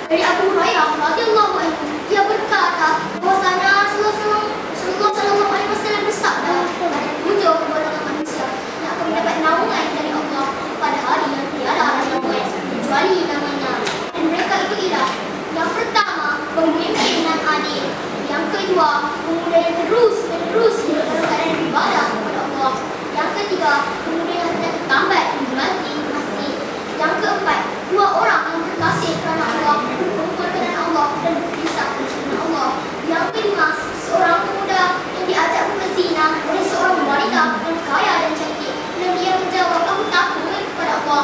Dari Abu Hurairah radhiyallahu anhu, ia berkata bahwasanya Rasulullah sallallahu alaihi wasallam bersabda, ada 7 golongan manusia yang akan mendapat naungan dari Allah pada hari yang tiada ada naungan kecuali namanya. Dan mereka itu ialah: yang pertama, pemimpin yang adil; yang kedua, pemuda yang terus menerus dalam keadaan ibadah kepada Allah; yang ketiga, pemuda yang tidak tertambat di masjid; yang keempat, 2 orang yang berkasih kerana Allah, berkumpul kerana Allah dan berpisah kerana Allah; yang kelima, seorang pemuda yang diajak berzina oleh seorang wanita yang kaya dan cantik dan dia menjawab, "Aku takut kepada Allah."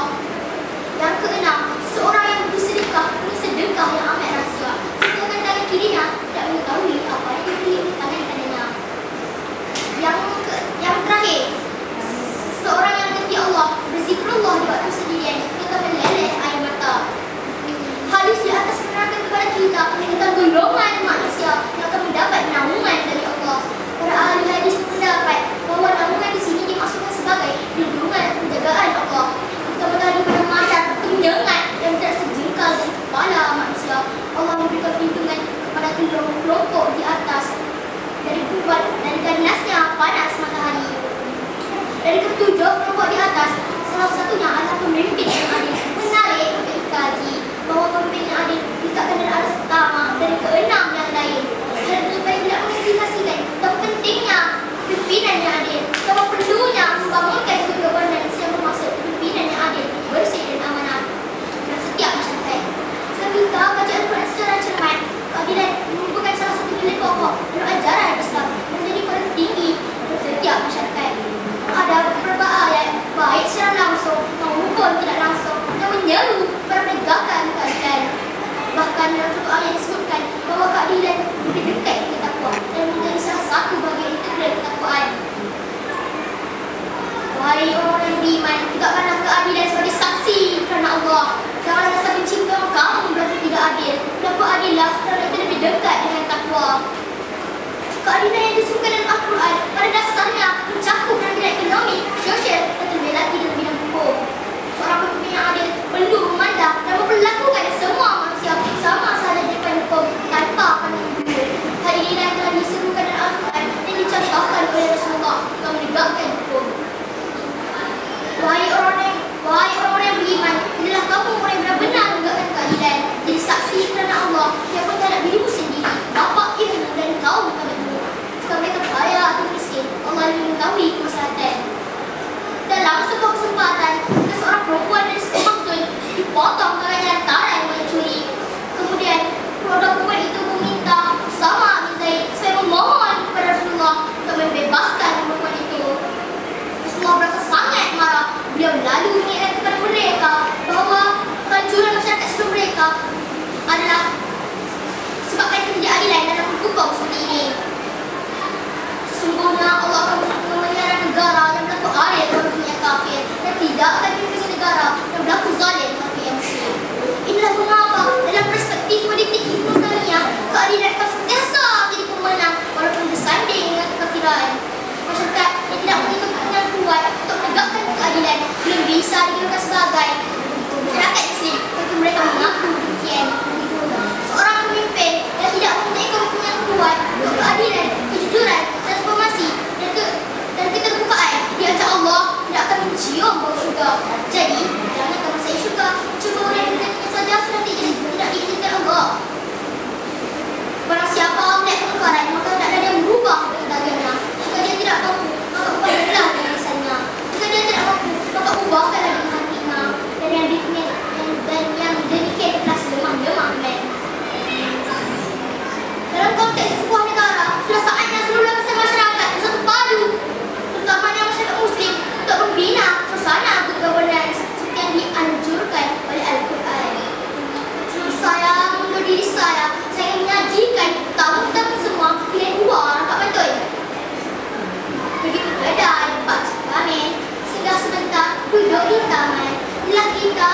Yang keenam, seorang yang bersedekah yang amat rahsia, sedangkan tangan kirinya tidak mengetahui apa yang diberi oleh tangan kanannya. Yang terakhir, seorang yang mengerti Allah, berzikrullah di waktu sendirian hingga meleleh air mata. Hadis di atas menerangkan kepada kita tentang golongan manusia yang akan mendapat naungan dari Allah. Para ahli hadis berpendapat bahawa naungan di sini dimaksudkan sebagai lindungan dan penjagaan Allah, terutama daripada madar, penyengat dan tidak sejengkal dari kepala manusia. Allah memberikan perlindungan kepada kelompok di atas dari ganasnya panas matahari. Dari ketujuh kelompok di atas, salah satunya adalah pemimpin yang adil. Menarik untuk dikaji bahawa pemimpin yang adil diletakkan dari atas pertama dari keenam yang lain. Hal ini supaya tidak mengindikasikan betapa pentingnya pimpinan yang adil, betapa perlunya membangunkan governance yang bermaksud pimpinan yang adil, bersih dan amanah dalam setiap masyarakat. Kita baca Al-Quran secara cermat, keadilan merupakan salah satu nilai pokok dalam ajaran Islam dan menjadi paling tinggi dalam setiap masyarakat. Ada beberapa ayat baik secara langsung maupun tidak langsung yang menyeru para menegakkan keadilan. Bahkan dalam satu ayat disebutkan bahawa keadilan lebih dekat dengan takwa dan menjadi salah satu bahagian integral ketakwaan. Wahai orang yang beriman, tegakkanlah keadilan sebagai saksi kerana Allah. Janganlah rasa benci kepada kamu berlaku tidak adil. Berlaku adillah kerana itu lebih dekat dengan takwa. Keadilan yang disebutkan dalam Al-Quran pada dasarnya mencakup dalam bidang ekonomi, sosial dan terlebih lagi dalam bidang hukum. Seorang pemimpin yang adil perlu memandang dan memperlakukan semua manusia sama sahaja di depan hukum tanpa pandang bulu. Hal ini yang telah diserukan dalam Al-Quran dan dicontohkan oleh Rasulullah yang menegakkan hukum. Wahai orang yang beriman, inilah kamu orang yang benar-benar menegakkan keadilan, jadi saksi kerana Allah yang terhadap dirimu sendiri, bapa, ibu dan kaum kamu. Jika mereka kaya atau miskin, Allah lebih mengetahui kemaslahatan. Dalam sebuah kesempatan, seorang perempuan dari Maksud dipotong tangannya antara yang mencuri. Kemudian kedua perempuan itu meminta Usama bin Zaid supaya memohon kepada Rasulullah untuk membebaskan perempuan itu. Rasulullah merasa sangat marah. Beliau lalu mengingatkan kepada mereka bahawa kehancuran masyarakat sebelum mereka adalah sebabkan ketidakadilan dalam hukum seperti ini. Sesungguhnya Allah akan memelihara negara yang berlaku adil kepada dunia kafir dan tidak akan melindungi negara yang berlaku zalim kepada yang muslim. Inilah mengapa dalam perspektif politik Ibnu Taimiyah, keadilan akan sentiasa jadi pemenang walaupun bersanding dengan kekafiran. Masyarakat yang tidak memiliki kepentingan kuat untuk menegakkan keadilan belum bisa digunakan sebagai masyarakat Muslim untuk mereka mengaku demikian. Seorang pemimpin yang tidak memiliki kepentingan kuat untuk keadilan, kejujuran, transformasi dan keterbukaan di hadapan Allah tidak akan mencium bau syurga. Jadi, jangan kamu saya syurga, cuba orang yang saja sudah tidak diizinkan Allah. Barang siapa melihat kemungkaran, maka tidak ada yang berubah dengan dagangnya. Jika dia tidak mampu, maka ubahkanlah dengan lisannya. Jika dia tidak mampu, maka ubahkanlah dengan hatinya. Dan yang demikian adalah selemah-lemah iman. Dalam konteks sebuah negara, sudah saatnya seluruh lapisan masyarakat bersatu padu, terutamanya masyarakat Muslim, untuk membina suasana good governance seperti yang dianjurkan oleh Al-Quran. Sebelum saya mengundur diri saya ingin menyajikan tamu-tamu semua dengan 2 rakaat pantun. Begitu keadaan Pak Cik Amin, sudah sebentar duduk di taman. Inilah kita